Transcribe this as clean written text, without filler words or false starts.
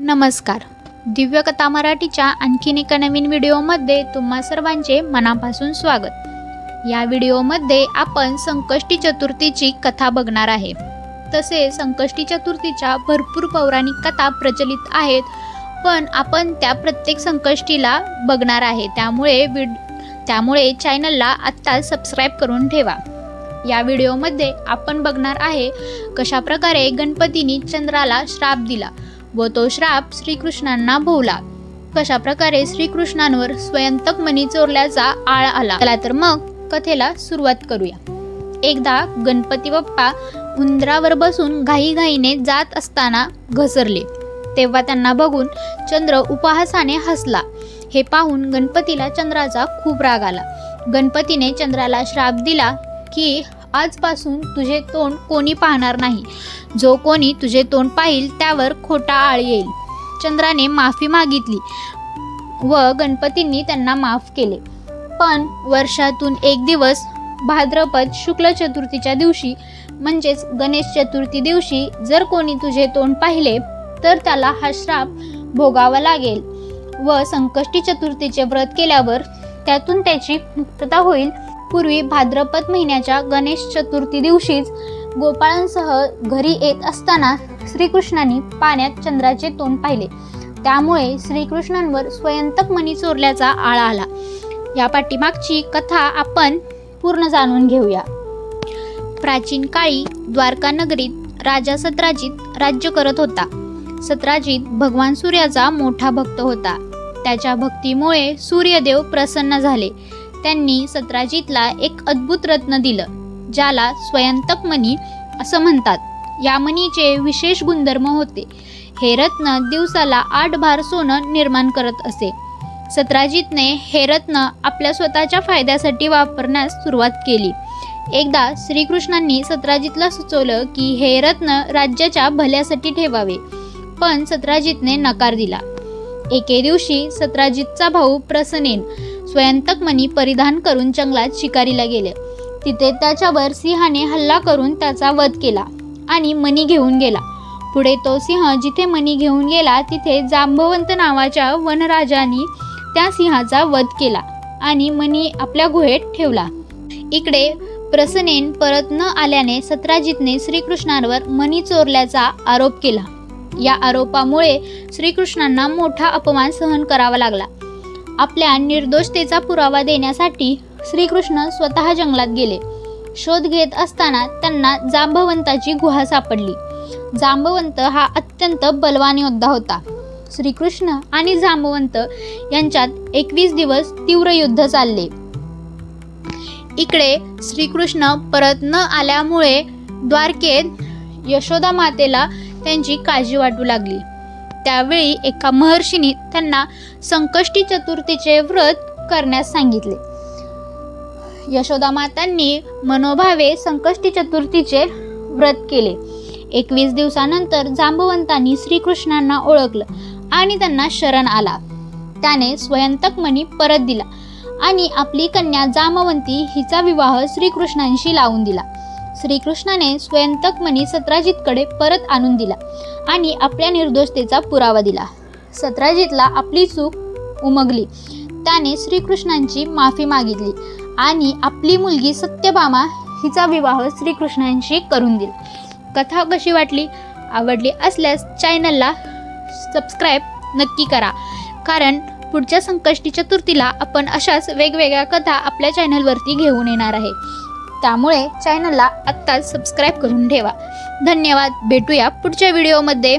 नमस्कार. दिव्यकथा मराठीच्या आणखीन एका नवीन व्हिडिओमध्ये तुम्हा सर्वांचे मनापासून स्वागत. या व्हिडिओमध्ये आपण संकष्टी चतुर्थीची कथा बघणार आहे. तसे संकष्टी चतुर्थीच्या भरपूर पौराणिक कथा प्रचलित आहेत, पण आपण त्या प्रत्येक संकष्टीला बघणार आहे. त्यामुळे चॅनलला आत्ता सबस्क्राईब करून ठेवा. या व्हिडिओमध्ये आपण बघणार आहे कशा प्रकारे गणपतींनी चंद्राला श्राप दिला व तो श्राप श्रीकृष्णांना भोवला. कशा प्रकारे श्रीकृष्णांवर स्वयंतक मणी चोरल्याचा आळ आला. चला तर मग कथेला सुरुवात करूया. एकदा गणपती बाप्पा उंदरावर बसून घाईघाईने जात असताना घसरले. तेव्हा त्यांना बघून चंद्र उपहासाने हसला. हे पाहून गणपतीला चंद्राचा खूप राग आला. गणपतीने चंद्राला श्राप दिला की आजपासून तुझे तोंड कोणी पाहणार नाही. जो कोणी तुझे तोंड पाहिल त्यावर खोटा आळ येईल. चंद्राने माफी मागितली व गणपतींनी त्यांना माफ केले. पण वर्षातून एक दिवस भाद्रपद शुक्ल चतुर्थीच्या दिवशी म्हणजेच गणेश चतुर्थी दिवशी जर कोणी तुझे तोंड पाहिले तर त्याला हा श्राप भोगावा लागेल व संकष्टी चतुर्थीचे व्रत केल्यावर त्यातून त्याची मुक्तता होईल. पूर्वी भाद्रपद महिन्याच्या गणेश चतुर्थी दिवशीच गोपाळांसह घरी येत असताना श्रीकृष्णांनी पाण्यात चंद्राचे तोंड पाहिले. त्यामुळे श्रीकृष्णांवर स्वयंतक मणी चोरल्याचा आळ आला. या पाठीमागची कथा आपण पूर्ण जाणून घेऊया. प्राचीन काळी द्वारका नगरीत राजा सत्राजित राज्य करत होता. सत्राजित भगवान सूर्याचा मोठा भक्त होता. त्याच्या भक्तीमुळे सूर्यदेव प्रसन्न झाले. त्यांनी सत्राजितला एक अद्भुत रत्न दिलं, ज्याला स्वयंतक मणी असं म्हणतात. या मणीचे विशेष गुणधर्म होते. हे रत्न दिवसाला 8 भार सोनं निर्माण करत असे. सत्राजितने हे रत्न आपल्या स्वतःच्या फायद्यासाठी वापरण्यास सुरुवात केली. एकदा श्रीकृष्णांनी सत्राजितला सुचवलं की हे रत्न राज्याच्या भल्यासाठी ठेवावे, पण सत्राजितने नकार दिला. एके दिवशी सत्राजितचा भाऊ प्रसनेन स्वयंतक मणी परिधान करून जंगलात शिकारीला गेले. तिथे त्याच्यावर सिंहाने हल्ला करून त्याचा वध केला आणि मणी घेऊन गेला. पुढे तो सिंह जिथे मणी घेऊन गेला तिथे जांबवंत नावाच्या वनराजाने त्या सिंहाचा वध केला आणि मणी आपल्या गुहेत ठेवला. इकडे प्रसनेन परत न आल्याने सत्राजितने श्रीकृष्णांवर मणी चोरल्याचा आरोप केला. या आरोपामुळे श्रीकृष्णांना मोठा अपमान सहन करावा लागला. आपल्या निर्दोषतेचा पुरावा देण्यासाठी श्रीकृष्ण स्वतः जंगलात गेले. शोध घेत असताना त्यांना जांबवंताची गुहा सापडली. जांबवंत हा अत्यंत बलवान योद्धा होता. श्रीकृष्ण आणि जांबवंत यांच्यात 21 दिवस तीव्र युद्ध चालले. इकडे श्रीकृष्ण परत न आल्यामुळे द्वारकेत यशोदा मातेला त्यांची काळजी वाटू लागली. त्यावेळी एका महर्षींनी त्यांना संकष्टी चतुर्थीचे व्रत करण्यास सांगितले. यशोदा मातांनी मनोभावे संकष्टी चतुर्थीचे व्रत केले. 21 दिवसानंतर जांबवंतांनी श्रीकृष्णांना ओळखलं आणि त्यांना शरण आला. त्याने स्वयंतक मणी परत दिला आणि आपली कन्या जांबवंती हिचा विवाह श्रीकृष्णांशी लावून दिला. श्रीकृष्णाने स्वयंतक मणी सत्राजितकडे परत आणून दिला आणि आपल्या निर्दोषतेचा पुरावा दिला. सत्राजितला आपली चूक उमगली. त्याने श्रीकृष्णांची माफी मागितली आणि आपली मुलगी सत्यभामा हिचा विवाह श्रीकृष्णांशी करून दिला. कथा कशी वाटली? आवडली असल्यास चॅनलला सबस्क्राईब नक्की करा, कारण पुढच्या संकष्टी चतुर्थीला आपण अशाच वेगवेगळ्या कथा आपल्या चॅनलवरती घेऊन येणार आहे. त्यामुळे चॅनलला आत्ताच सबस्क्राईब करून ठेवा. धन्यवाद. भेटूया पुढच्या व्हिडिओमध्ये.